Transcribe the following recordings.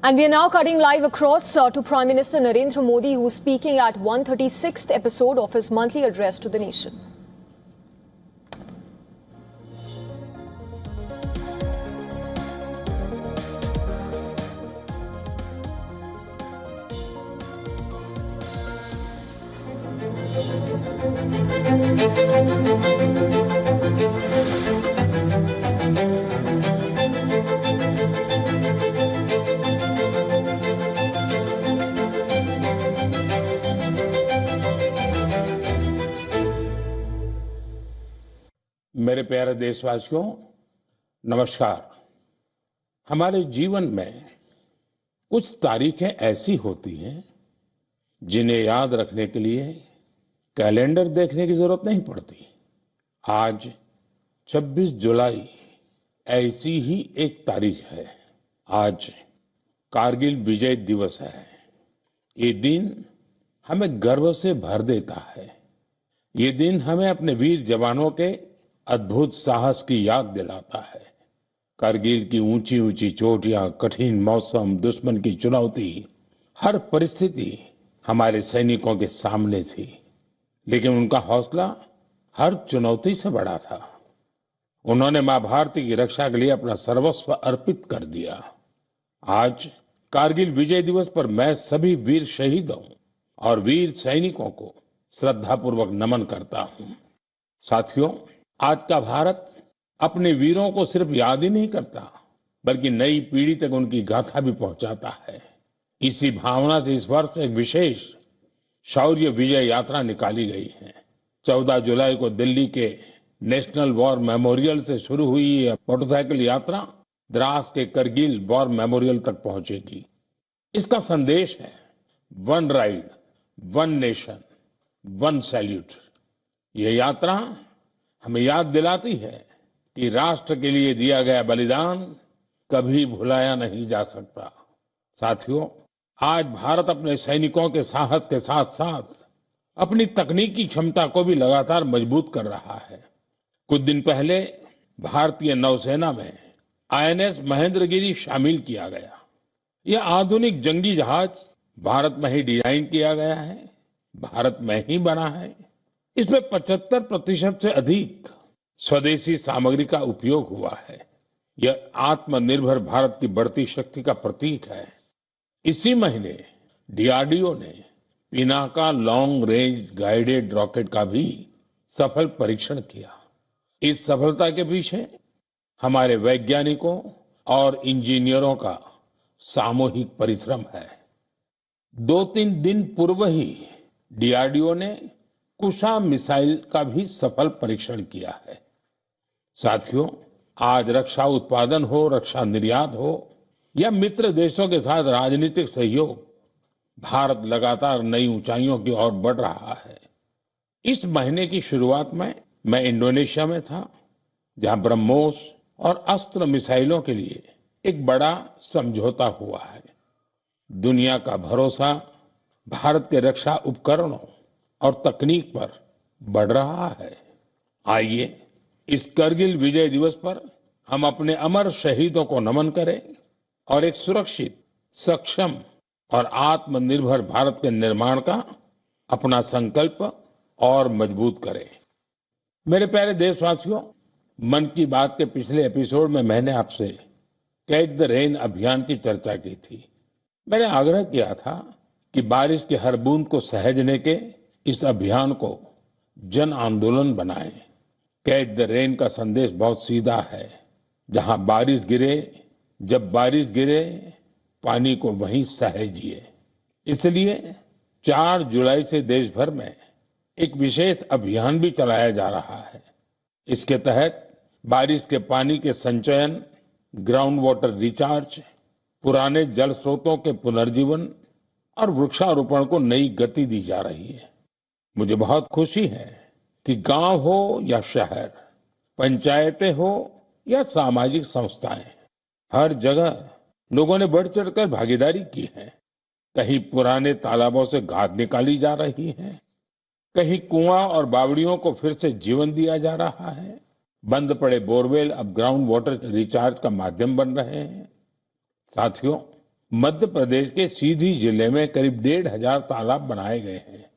And we are now cutting live across to Prime Minister Narendra Modi, who is speaking at 136th episode of his monthly address to the nation. मेरे प्यारे देशवासियों, नमस्कार। हमारे जीवन में कुछ तारीखें ऐसी होती हैं जिन्हें याद रखने के लिए कैलेंडर देखने की जरूरत नहीं पड़ती। आज 26 जुलाई ऐसी ही एक तारीख है। आज कारगिल विजय दिवस है। ये दिन हमें गर्व से भर देता है। ये दिन हमें अपने वीर जवानों के अद्भुत साहस की याद दिलाता है। कारगिल की ऊंची ऊंची चोटियां, कठिन मौसम, दुश्मन की चुनौती, हर परिस्थिति हमारे सैनिकों के सामने थी, लेकिन उनका हौसला हर चुनौती से बड़ा था। उन्होंने मां भारती की रक्षा के लिए अपना सर्वस्व अर्पित कर दिया। आज कारगिल विजय दिवस पर मैं सभी वीर शहीदों और वीर सैनिकों को श्रद्धापूर्वक नमन करता हूं। साथियों, आज का भारत अपने वीरों को सिर्फ याद ही नहीं करता, बल्कि नई पीढ़ी तक उनकी गाथा भी पहुंचाता है। इसी भावना से इस वर्ष एक विशेष शौर्य विजय यात्रा निकाली गई है। 14 जुलाई को दिल्ली के नेशनल वॉर मेमोरियल से शुरू हुई यह मोटरसाइकिल यात्रा द्रास के करगिल वॉर मेमोरियल तक पहुंचेगी। इसका संदेश है one ride, one nation, one salute. ये यात्रा हमें याद दिलाती है कि राष्ट्र के लिए दिया गया बलिदान कभी भुलाया नहीं जा सकता। साथियों, आज भारत अपने सैनिकों के साहस के साथ साथ अपनी तकनीकी क्षमता को भी लगातार मजबूत कर रहा है। कुछ दिन पहले भारतीय नौसेना में आईएनएस महेंद्रगिरी शामिल किया गया। यह आधुनिक जंगी जहाज भारत में ही डिजाइन किया गया है, भारत में ही बना है। इसमें 75% से अधिक स्वदेशी सामग्री का उपयोग हुआ है। यह आत्मनिर्भर भारत की बढ़ती शक्ति का प्रतीक है। इसी महीने डीआरडीओ ने Pinaka long range guided rocket का भी सफल परीक्षण किया। इस सफलता के पीछे हमारे वैज्ञानिकों और इंजीनियरों का सामूहिक परिश्रम है। 2-3 दिन पूर्व ही डीआरडीओ ने कुशा मिसाइल का भी सफल परीक्षण किया है। साथियों, आज रक्षा उत्पादन हो, रक्षा निर्यात हो या मित्र देशों के साथ राजनीतिक सहयोग, भारत लगातार नई ऊंचाइयों की ओर बढ़ रहा है। इस महीने की शुरुआत में मैं इंडोनेशिया में था, जहां ब्रह्मोस और अस्त्र मिसाइलों के लिए एक बड़ा समझौता हुआ है। दुनिया का भरोसा भारत के रक्षा उपकरणों और तकनीक पर बढ़ रहा है। आइए इस करगिल विजय दिवस पर हम अपने अमर शहीदों को नमन करें और एक सुरक्षित, सक्षम और आत्मनिर्भर भारत के निर्माण का अपना संकल्प और मजबूत करें। मेरे प्यारे देशवासियों, मन की बात के पिछले एपिसोड में मैंने आपसे कैच द रेन अभियान की चर्चा की थी। मैंने आग्रह किया था कि बारिश की हर बूंद को सहेजने के इस अभियान को जन आंदोलन बनाएं। कैच द रेन का संदेश बहुत सीधा है। जहां बारिश गिरे, जब बारिश गिरे, पानी को वहीं सहेजिए। इसलिए 4 जुलाई से देश भर में एक विशेष अभियान भी चलाया जा रहा है। इसके तहत बारिश के पानी के संचयन, ग्राउंड वाटर रिचार्ज, पुराने जल स्रोतों के पुनर्जीवन और वृक्षारोपण को नई गति दी जा रही है। मुझे बहुत खुशी है कि गांव हो या शहर, पंचायतें हो या सामाजिक संस्थाएं, हर जगह लोगों ने बढ़ चढ़कर भागीदारी की है। कहीं पुराने तालाबों से गाद निकाली जा रही है, कहीं कुआं और बावड़ियों को फिर से जीवन दिया जा रहा है। बंद पड़े बोरवेल अब ग्राउंड वाटर रिचार्ज का माध्यम बन रहे हैं। साथियों, मध्य प्रदेश के सीधी जिले में करीब 1,500 तालाब बनाए गए हैं।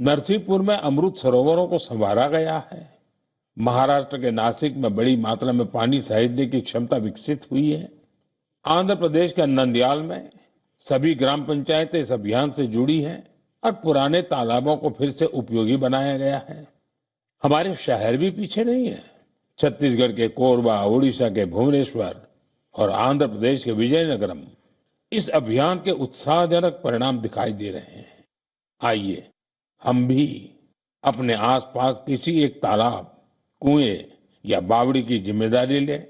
नरसिंहपुर में अमृत सरोवरों को संवारा गया है। महाराष्ट्र के नासिक में बड़ी मात्रा में पानी सहेजने की क्षमता विकसित हुई है। आंध्र प्रदेश के नंदयाल में सभी ग्राम पंचायतें इस अभियान से जुड़ी हैं और पुराने तालाबों को फिर से उपयोगी बनाया गया है। हमारे शहर भी पीछे नहीं है। छत्तीसगढ़ के कोरबा, उड़ीसा के भुवनेश्वर और आंध्र प्रदेश के विजयनगरम इस अभियान के उत्साहजनक परिणाम दिखाई दे रहे हैं। आइए हम भी अपने आसपास किसी एक तालाब, कुएं या बावड़ी की जिम्मेदारी लें,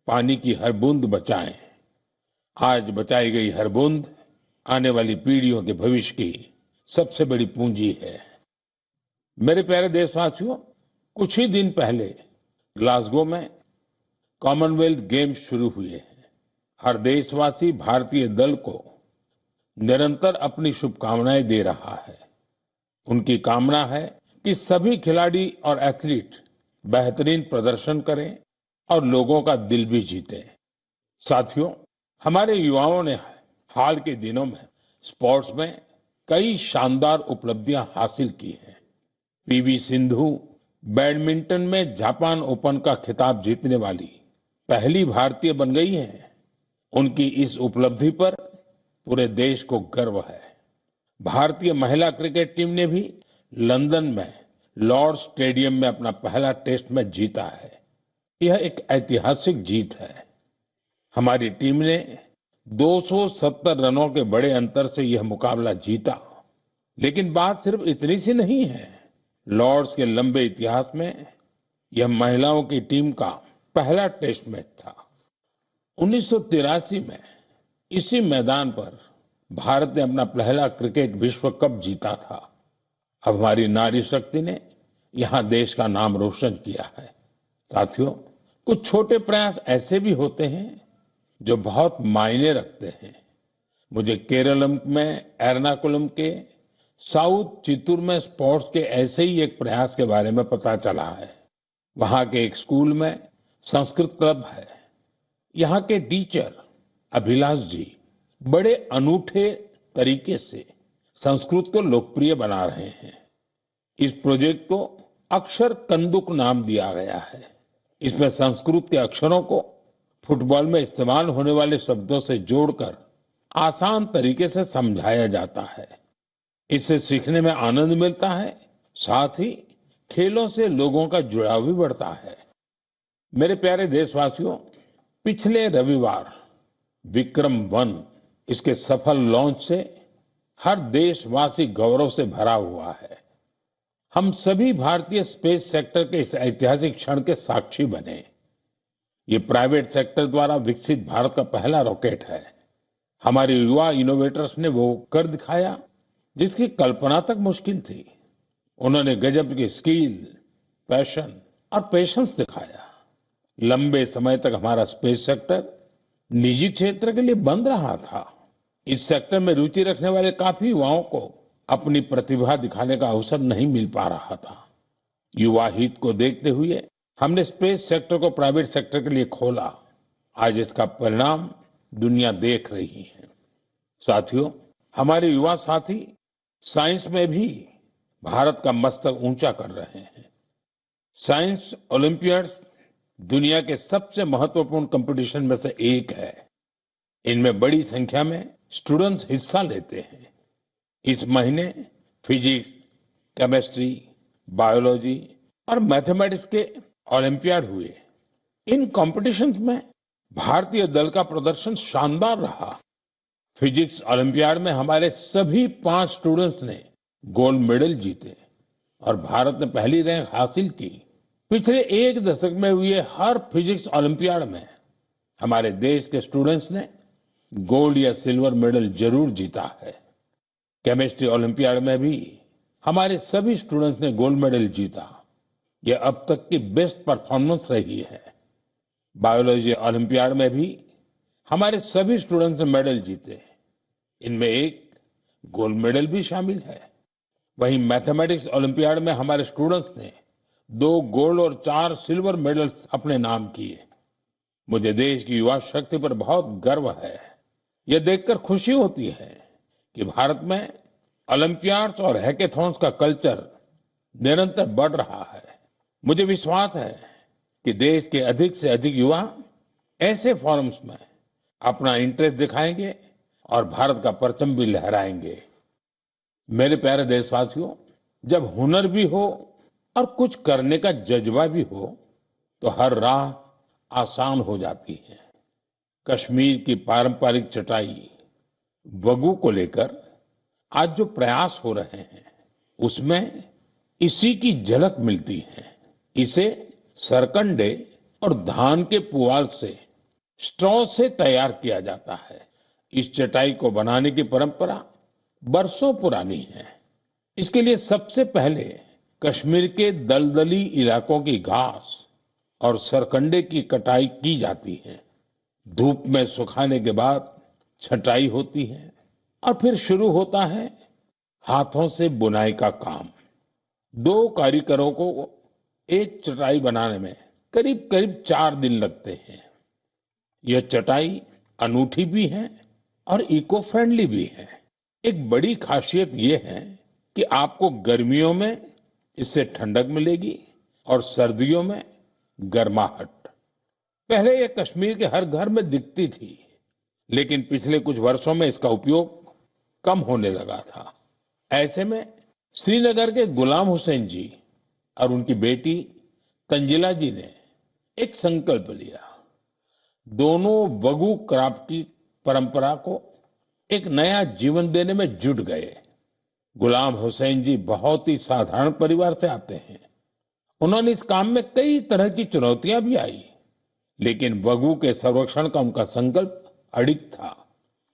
पानी की हर बूंद बचाएं। आज बचाई गई हर बूंद आने वाली पीढ़ियों के भविष्य की सबसे बड़ी पूंजी है। मेरे प्यारे देशवासियों, कुछ ही दिन पहले ग्लासगो में कॉमनवेल्थ गेम्स शुरू हुए हैं। हर देशवासी भारतीय दल को निरंतर अपनी शुभकामनाएं दे रहा है। उनकी कामना है कि सभी खिलाड़ी और एथलीट बेहतरीन प्रदर्शन करें और लोगों का दिल भी जीतें। साथियों, हमारे युवाओं ने हाल के दिनों में स्पोर्ट्स में कई शानदार उपलब्धियां हासिल की हैं। पीवी सिंधु बैडमिंटन में जापान ओपन का खिताब जीतने वाली पहली भारतीय बन गई हैं। उनकी इस उपलब्धि पर पूरे देश को गर्व है। भारतीय महिला क्रिकेट टीम ने भी लंदन में लॉर्ड्स स्टेडियम में अपना पहला टेस्ट मैच जीता है। यह एक ऐतिहासिक जीत है। हमारी टीम ने 270 रनों के बड़े अंतर से यह मुकाबला जीता। लेकिन बात सिर्फ इतनी सी नहीं है। लॉर्ड्स के लंबे इतिहास में यह महिलाओं की टीम का पहला टेस्ट मैच था। 1983 में इसी मैदान पर भारत ने अपना पहला क्रिकेट विश्व कप जीता था। अब हमारी नारी शक्ति ने यहां देश का नाम रोशन किया है। साथियों, कुछ छोटे प्रयास ऐसे भी होते हैं जो बहुत मायने रखते हैं। मुझे केरलम में एर्नाकुलम के साउथ चित्तूर में स्पोर्ट्स के ऐसे ही एक प्रयास के बारे में पता चला है। वहां के एक स्कूल में संस्कृत क्लब है। यहाँ के टीचर अभिलाष जी बड़े अनूठे तरीके से संस्कृत को लोकप्रिय बना रहे हैं। इस प्रोजेक्ट को अक्षर कंदुक नाम दिया गया है। इसमें संस्कृत के अक्षरों को फुटबॉल में इस्तेमाल होने वाले शब्दों से जोड़कर आसान तरीके से समझाया जाता है। इससे सीखने में आनंद मिलता है, साथ ही खेलों से लोगों का जुड़ाव भी बढ़ता है। मेरे प्यारे देशवासियों, पिछले रविवार विक्रम-1 इसके सफल लॉन्च से हर देशवासी गौरव से भरा हुआ है। हम सभी भारतीय स्पेस सेक्टर के इस ऐतिहासिक क्षण के साक्षी बने। ये प्राइवेट सेक्टर द्वारा विकसित भारत का पहला रॉकेट है। हमारे युवा इनोवेटर्स ने वो कर दिखाया जिसकी कल्पना तक मुश्किल थी। उन्होंने गजब की स्किल, पैशन और पेशेंस दिखाया। लंबे समय तक हमारा स्पेस सेक्टर निजी क्षेत्र के लिए बंद रहा था। इस सेक्टर में रुचि रखने वाले काफी युवाओं को अपनी प्रतिभा दिखाने का अवसर नहीं मिल पा रहा था। युवा हित को देखते हुए हमने स्पेस सेक्टर को प्राइवेट सेक्टर के लिए खोला। आज इसका परिणाम दुनिया देख रही है। साथियों, हमारे युवा साथी साइंस में भी भारत का मस्तक ऊंचा कर रहे हैं। साइंस ओलंपियाड्स दुनिया के सबसे महत्वपूर्ण कंपटीशन में से एक है। इनमें बड़ी संख्या में स्टूडेंट्स हिस्सा लेते हैं। इस महीने फिजिक्स, केमिस्ट्री, बायोलॉजी और मैथमेटिक्स के ओलंपियाड हुए। इन कॉम्पिटिशन्स में भारतीय दल का प्रदर्शन शानदार रहा। फिजिक्स ओलंपियाड में हमारे सभी 5 स्टूडेंट्स ने गोल्ड मेडल जीते और भारत ने पहली रैंक हासिल की। पिछले एक दशक में हुए हर फिजिक्स ओलंपियाड में हमारे देश के स्टूडेंट्स ने गोल्ड या सिल्वर मेडल जरूर जीता है। केमिस्ट्री ओलंपियाड में भी हमारे सभी स्टूडेंट्स ने गोल्ड मेडल जीता। यह अब तक की बेस्ट परफॉर्मेंस रही है। बायोलॉजी ओलंपियाड में भी हमारे सभी स्टूडेंट्स ने मेडल जीते। इनमें एक गोल्ड मेडल भी शामिल है। वहीं मैथमेटिक्स ओलंपियाड में हमारे स्टूडेंट्स ने 2 गोल्ड और 4 सिल्वर मेडल्स अपने नाम किए। मुझे देश की युवा शक्ति पर बहुत गर्व है। यह देखकर खुशी होती है कि भारत में ओलंपियाड्स और हैकेथॉन्स का कल्चर निरंतर बढ़ रहा है। मुझे विश्वास है कि देश के अधिक से अधिक युवा ऐसे फोरम्स में अपना इंटरेस्ट दिखाएंगे और भारत का परचम भी लहराएंगे। मेरे प्यारे देशवासियों, जब हुनर भी हो और कुछ करने का जज्बा भी हो तो हर राह आसान हो जाती है। कश्मीर की पारंपरिक चटाई वगू को लेकर आज जो प्रयास हो रहे हैं उसमें इसी की झलक मिलती है। इसे सरकंडे और धान के पुआल से स्ट्रॉ से तैयार किया जाता है। इस चटाई को बनाने की परंपरा बरसों पुरानी है। इसके लिए सबसे पहले कश्मीर के दलदली इलाकों की घास और सरकंडे की कटाई की जाती है। धूप में सुखाने के बाद छटाई होती है और फिर शुरू होता है हाथों से बुनाई का काम। 2 कारीगरों को एक चटाई बनाने में करीब करीब 4 दिन लगते हैं। यह चटाई अनूठी भी है और इको फ्रेंडली भी है। एक बड़ी खासियत यह है कि आपको गर्मियों में इससे ठंडक मिलेगी और सर्दियों में गर्माहट। पहले यह कश्मीर के हर घर में दिखती थी, लेकिन पिछले कुछ वर्षों में इसका उपयोग कम होने लगा था। ऐसे में श्रीनगर के गुलाम हुसैन जी और उनकी बेटी तंजिला जी ने एक संकल्प लिया। दोनों वगू क्राफ्ट की परंपरा को एक नया जीवन देने में जुट गए। गुलाम हुसैन जी बहुत ही साधारण परिवार से आते हैं। उन्होंने इस काम में कई तरह की चुनौतियां भी आई, लेकिन वगू के संरक्षण का उनका संकल्प अडिग था।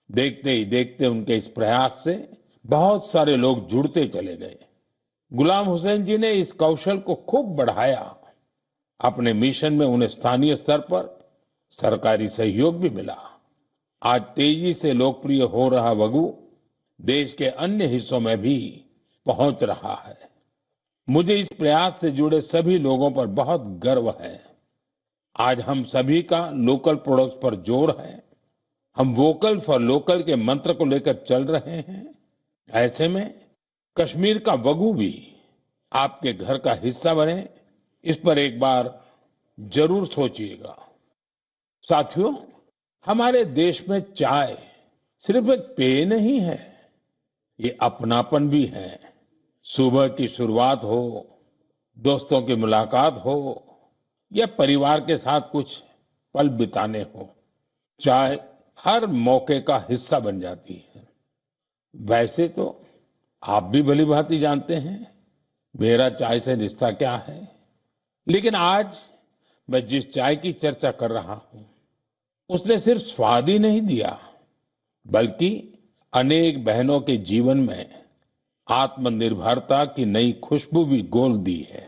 देखते ही देखते उनके इस प्रयास से बहुत सारे लोग जुड़ते चले गए। गुलाम हुसैन जी ने इस कौशल को खूब बढ़ाया। अपने मिशन में उन्हें स्थानीय स्तर पर सरकारी सहयोग भी मिला। आज तेजी से लोकप्रिय हो रहा वगू देश के अन्य हिस्सों में भी पहुंच रहा है। मुझे इस प्रयास से जुड़े सभी लोगों पर बहुत गर्व है। आज हम सभी का लोकल प्रोडक्ट्स पर जोर है। हम वोकल फॉर लोकल के मंत्र को लेकर चल रहे हैं। ऐसे में कश्मीर का वगू भी आपके घर का हिस्सा बने, इस पर एक बार जरूर सोचिएगा। साथियों, हमारे देश में चाय सिर्फ एक पेय नहीं है, ये अपनापन भी है। सुबह की शुरुआत हो, दोस्तों की मुलाकात हो या परिवार के साथ कुछ पल बिताने हो, चाय हर मौके का हिस्सा बन जाती है। वैसे तो आप भी भली भांति जानते हैं मेरा चाय से रिश्ता क्या है, लेकिन आज मैं जिस चाय की चर्चा कर रहा हूं उसने सिर्फ स्वाद ही नहीं दिया, बल्कि अनेक बहनों के जीवन में आत्मनिर्भरता की नई खुशबू भी घोल दी है।